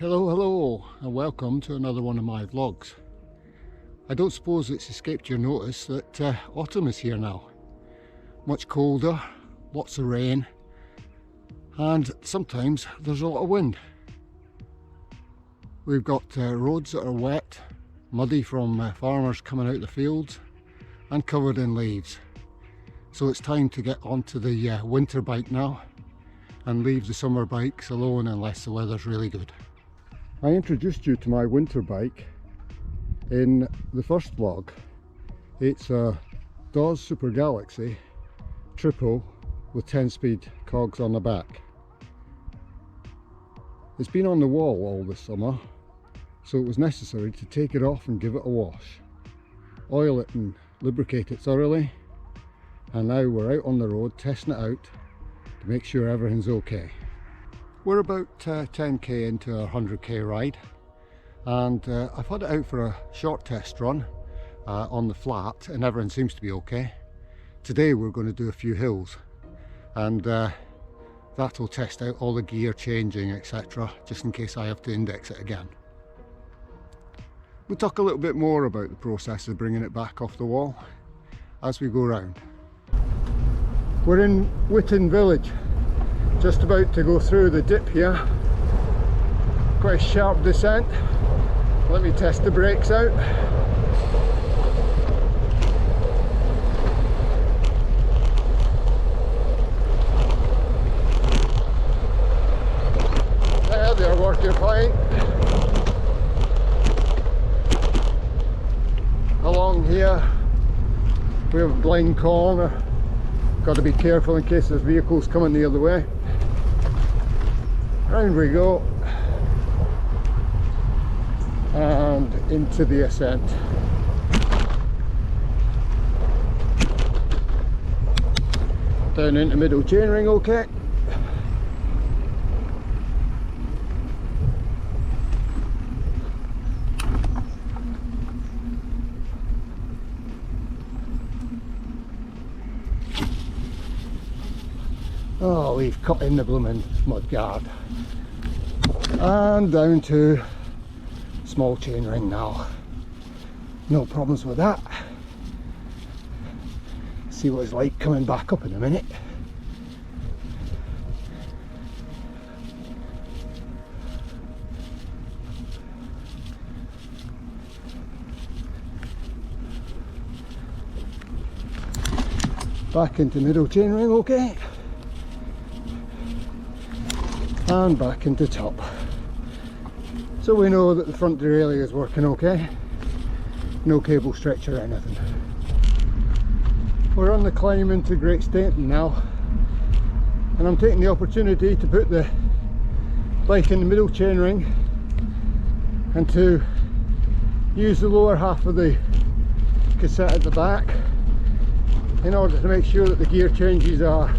Hello and welcome to another one of my vlogs. I don't suppose it's escaped your notice that autumn is here now. Much colder, lots of rain, and sometimes there's a lot of wind. We've got roads that are wet, muddy from farmers coming out the fields, and covered in leaves. So it's time to get onto the winter bike now and leave the summer bikes alone unless the weather's really good. I introduced you to my winter bike in the first vlog. It's a Dawes Super Galaxy triple with 10-speed cogs on the back. It's been on the wall all this summer, so it was necessary to take it off and give it a wash, oil it and lubricate it thoroughly, and now we're out on the road testing it out to make sure everything's okay. We're about 10k into our 100k ride, and I've had it out for a short test run on the flat and everything seems to be okay. Today we're going to do a few hills, and that'll test out all the gear changing, etc., just in case I have to index it again. We'll talk a little bit more about the process of bringing it back off the wall as we go round. We're in Witton village, just about to go through the dip here. Quite a sharp descent. Let me test the brakes out. There, they're working fine. Along here we have a blind corner. Got to be careful in case there's vehicles coming the other way. Round we go, and into the ascent. Down into middle chainring, okay. Oh, we've cut in the blooming mudguard. And down to small chain ring now. No problems with that. See what it's like coming back up in a minute. Back into middle chain ring, okay. And back into top. So we know that the front derailleur is working okay. No cable stretch or anything. We're on the climb into Great Stainton now, and I'm taking the opportunity to put the bike in the middle chain ring and to use the lower half of the cassette at the back in order to make sure that the gear changes are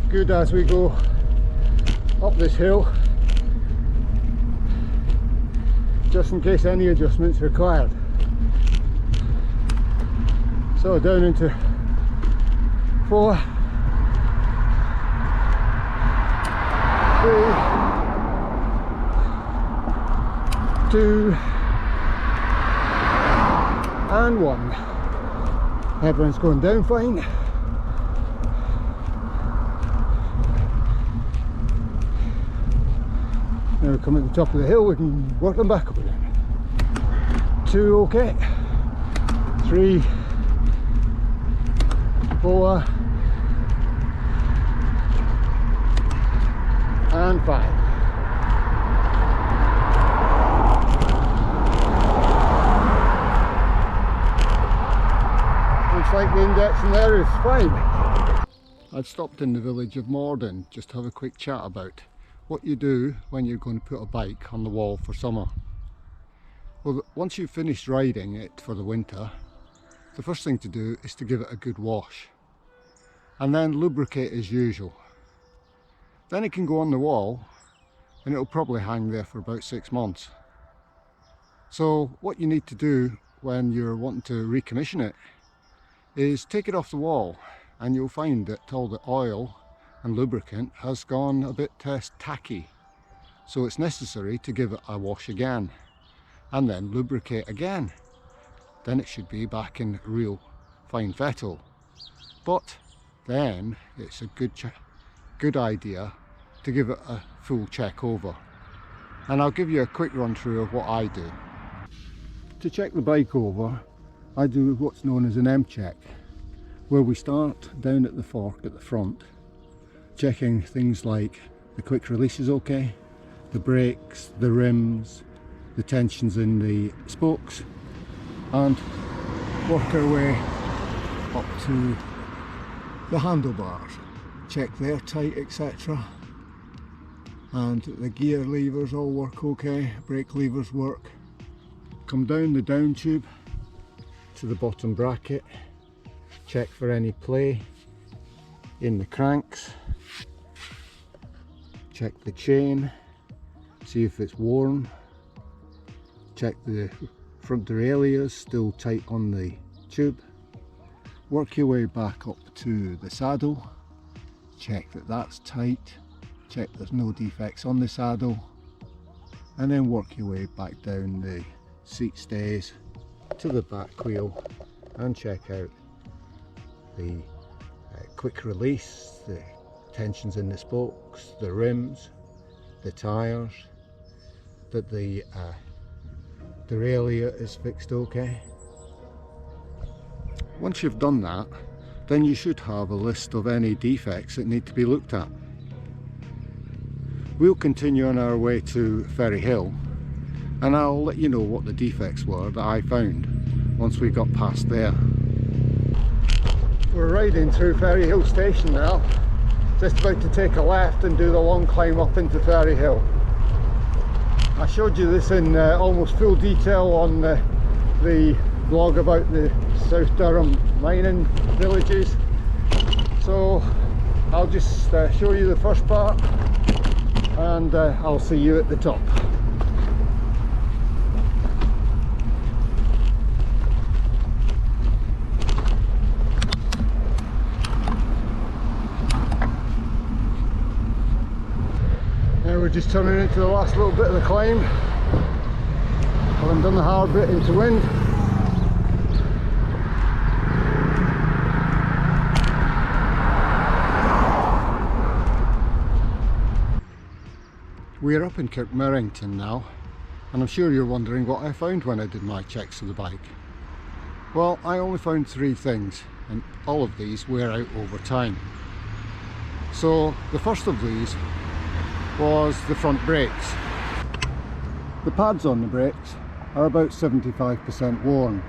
good as we go up this hill, just in case any adjustments required. So down into 4, 3, 2 and 1. Everyone's going down fine. Now we come at the top of the hill, we can work them back up again. 2 okay, 3, 4 and 5. Looks like the index in there is 5. I've stopped in the village of Morden just to have a quick chat about what you do when you're going to put a bike on the wall for summer. Well, once you've finished riding it for the winter, the first thing to do is to give it a good wash and then lubricate as usual. Then it can go on the wall and it'll probably hang there for about 6 months. So what you need to do when you're wanting to recommission it is take it off the wall, and you'll find that all the oil and lubricant has gone a bit tacky so it's necessary to give it a wash again and then lubricate again. Then it should be back in real fine fettle. But then it's a good idea to give it a full check over. And I'll give you a quick run through of what I do. To check the bike over, I do what's known as an M-check, where we start down at the fork at the front, checking things like the quick release is okay, the brakes, the rims, the tensions in the spokes, and work our way up to the handlebars. Check they're tight, etc. And the gear levers all work okay, brake levers work. Come down the down tube to the bottom bracket, check for any play in the cranks, check the chain, see if it's worn, check the front derailleurs still tight on the tube, work your way back up to the saddle, check that that's tight, check there's no defects on the saddle, and then work your way back down the seat stays to the back wheel and check out the quick release, the tensions in the spokes, the rims, the tyres, that the derailleur is fixed okay. Once you've done that, then you should have a list of any defects that need to be looked at. We'll continue on our way to Ferry Hill, and I'll let you know what the defects were that I found once we got past there. We're riding through Ferry Hill station now, just about to take a left and do the long climb up into Ferry Hill. I showed you this in almost full detail on the blog about the South Durham mining villages, so I'll just show you the first part, and I'll see you at the top. Now we're just turning into the last little bit of the climb. Having done the hard bit into wind. We're up in Kirkmerrington now, and I'm sure you're wondering what I found when I did my checks of the bike. Well, I only found 3 things, and all of these wear out over time. So the first of these was the front brakes. The pads on the brakes are about 75% worn,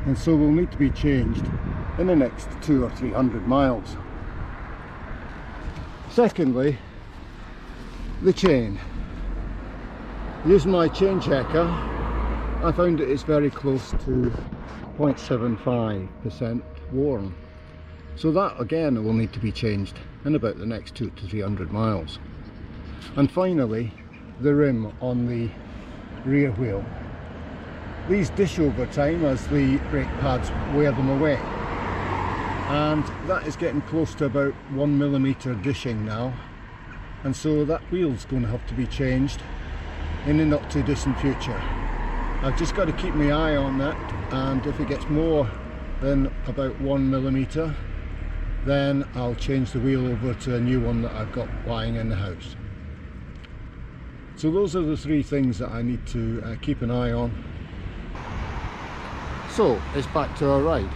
and so will need to be changed in the next 200 or 300 miles. Secondly, the chain. Using my chain checker, I found that it's very close to 0.75% worn. So that again will need to be changed in about the next 200 to 300 miles. And finally, the rim on the rear wheel. These dish over time as the brake pads wear them away, and that is getting close to about 1mm dishing now, and so that wheel's going to have to be changed in the not too distant future. I've just got to keep my eye on that, and if it gets more than about 1mm, then I'll change the wheel over to a new one that I've got lying in the house. So those are the 3 things that I need to keep an eye on. So it's back to our ride,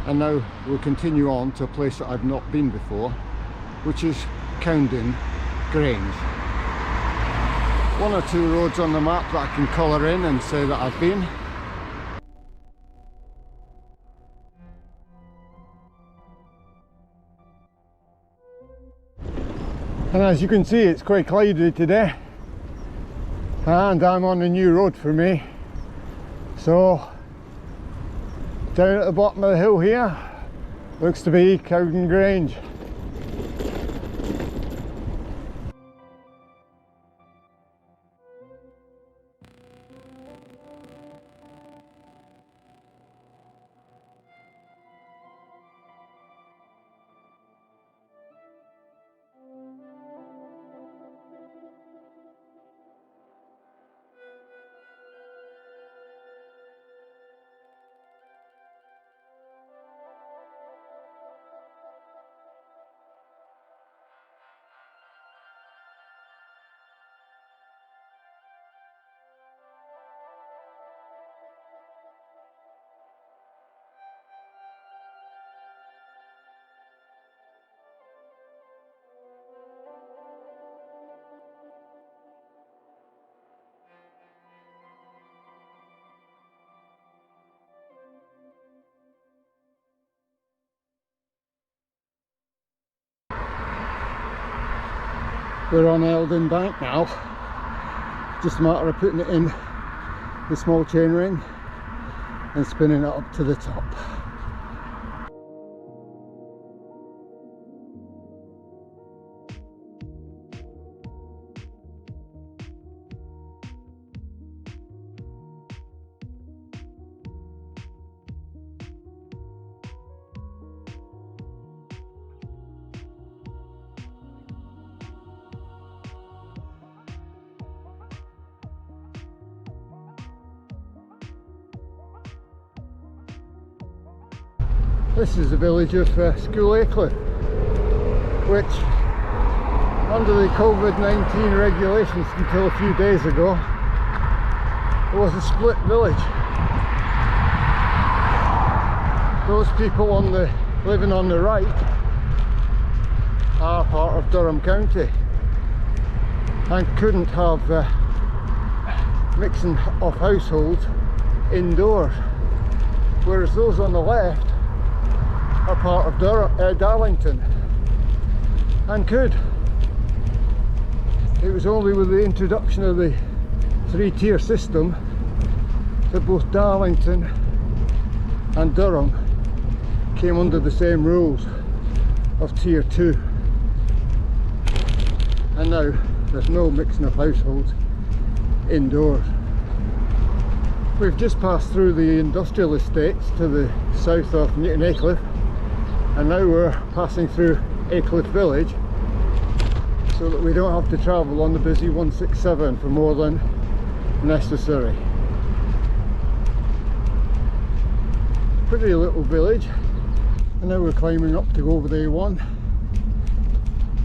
and now we'll continue on to a place that I've not been before, which is Cowden Grange. 1 or 2 roads on the map that I can colour in and say that I've been. And as you can see, it's quite cloudy today, and I'm on a new road for me. So down at the bottom of the hill here looks to be Cowden Grange. We're on Eldon Bank now. Just a matter of putting it in the small chain ring and spinning it up to the top. This is the village of School Aycliffe, which under the COVID-19 regulations until a few days ago was a split village. Those people living on the right are part of Durham County and couldn't have mixing of households indoors, whereas those on the left are part of Darlington and could. It was only with the introduction of the three-tier system that both Darlington and Durham came under the same rules of tier 2, and now there's no mixing of households indoors. We've just passed through the industrial estates to the south of Newton Aycliffe, and now we're passing through Aycliffe village so that we don't have to travel on the busy 167 for more than necessary. Pretty little village, and now we're climbing up to go over the A1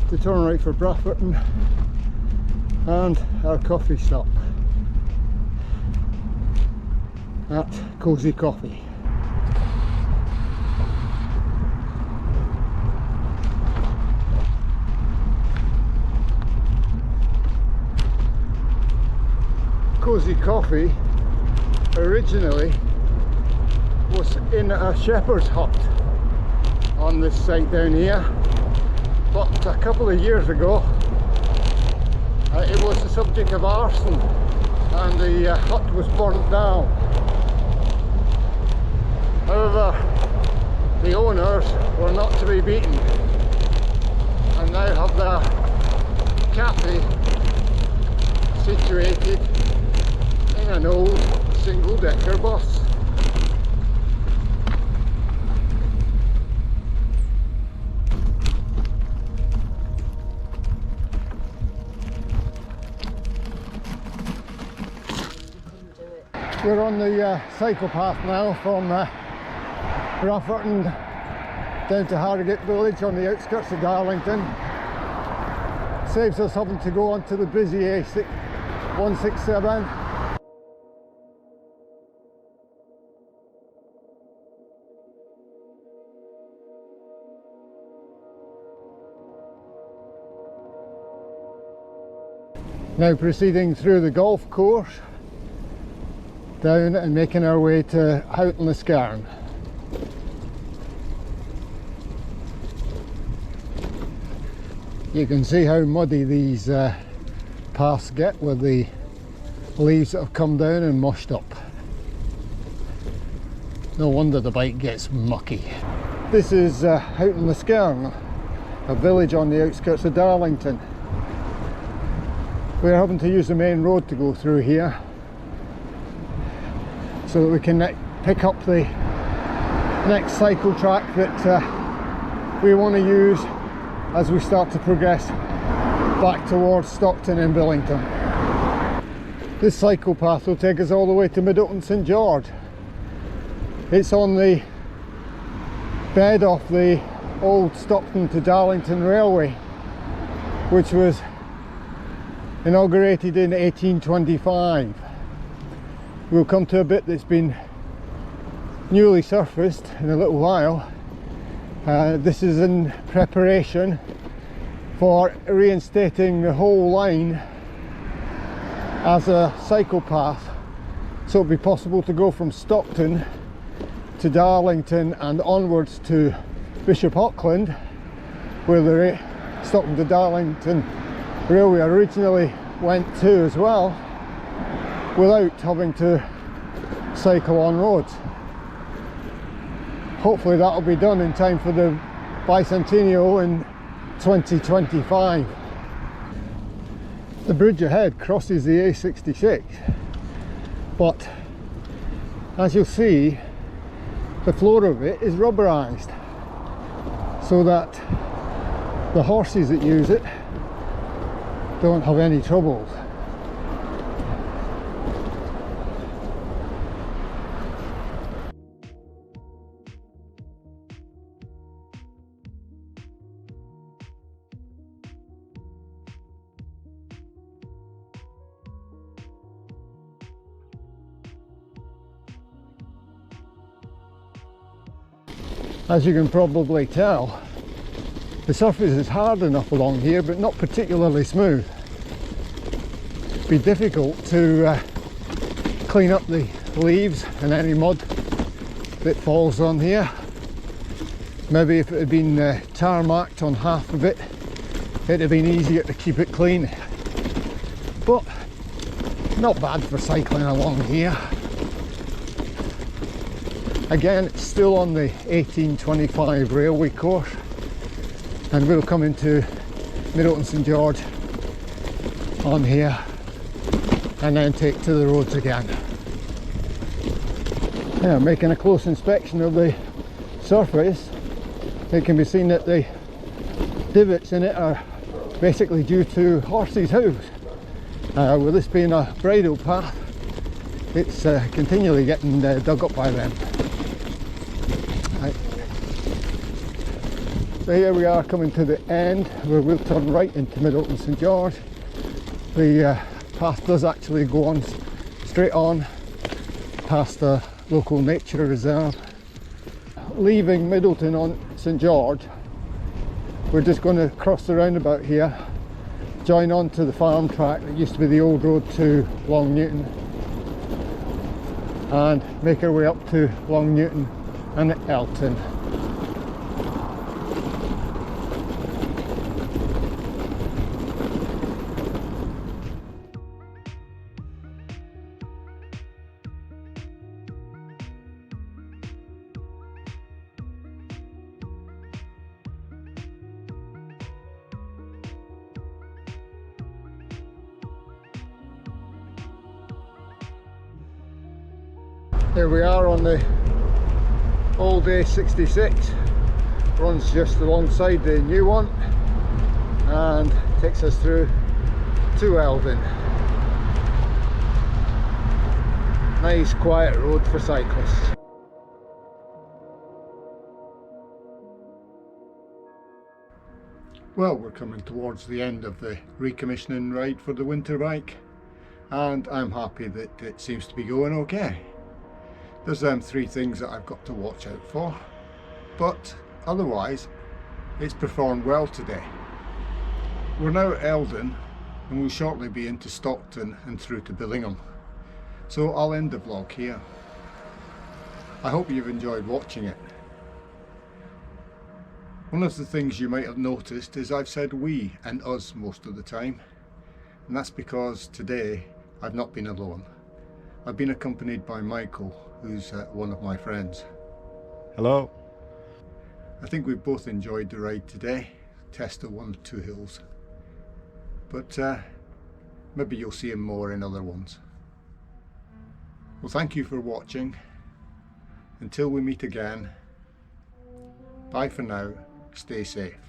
to turn right for Brafferton and our coffee stop at Cosy Coffee. Cosy Coffee originally was in a shepherd's hut on this site down here, but a couple of years ago it was the subject of arson and the hut was burnt down. However, the owners were not to be beaten and now have their cafe situated in an old single-decker bus. We're on the cycle path now from Brafferton down to Harrogate village on the outskirts of Darlington. Saves us having to go onto the busy A167. Now proceeding through the golf course down and making our way to Houghton-le-Scairn. You can see how muddy these paths get with the leaves that have come down and mushed up. No wonder the bike gets mucky. This is Houghton-le-Scairn, a village on the outskirts of Darlington. We're having to use the main road to go through here so that we can pick up the next cycle track that we want to use as we start to progress back towards Stockton and Billington. This cycle path will take us all the way to Middleton St George. It's on the bed of the old Stockton to Darlington Railway, which was inaugurated in 1825. We'll come to a bit that's been newly surfaced in a little while. This is in preparation for reinstating the whole line as a cycle path, so it'll be possible to go from Stockton to Darlington and onwards to Bishop Auckland, where the Stockton to Darlington railway I originally went to as well, without having to cycle on roads. Hopefully that'll be done in time for the bicentennial in 2025. The bridge ahead crosses the A66, but as you'll see, the floor of it is rubberized so that the horses that use it don't have any troubles. As you can probably tell, the surface is hard enough along here, but not particularly smooth. It'd be difficult to clean up the leaves and any mud that falls on here. Maybe if it had been tarmacked on half of it, it'd have been easier to keep it clean. But not bad for cycling along here. Again, it's still on the 1825 railway course, and we'll come into Middleton St George on here and then take to the roads again. Yeah, making a close inspection of the surface, it can be seen that the divots in it are basically due to horses' hooves. With this being a bridle path, it's continually getting dug up by them. Right. So here we are coming to the end where we'll turn right into Middleton St George. The path does actually go on straight on past the local nature reserve. Leaving Middleton on St George, we're just going to cross the roundabout here, join on to the farm track that used to be the old road to Long Newton, and make our way up to Long Newton and Elton. Here we are on the old A66, runs just alongside the new one and takes us through to Eldon. Nice quiet road for cyclists. Well, we're coming towards the end of the recommissioning ride for the winter bike, and I'm happy that it seems to be going okay. There's three things that I've got to watch out for, but otherwise it's performed well today. We're now at Eldon and we'll shortly be into Stockton and through to Billingham, so I'll end the vlog here. I hope you've enjoyed watching it. One of the things you might have noticed is I've said we and us most of the time, and that's because today I've not been alone. I've been accompanied by Michael, who's one of my friends. Hello. I think we've both enjoyed the ride today, test of 1 or 2 hills, but maybe you'll see him more in other ones. Well, thank you for watching. Until we meet again, bye for now, stay safe.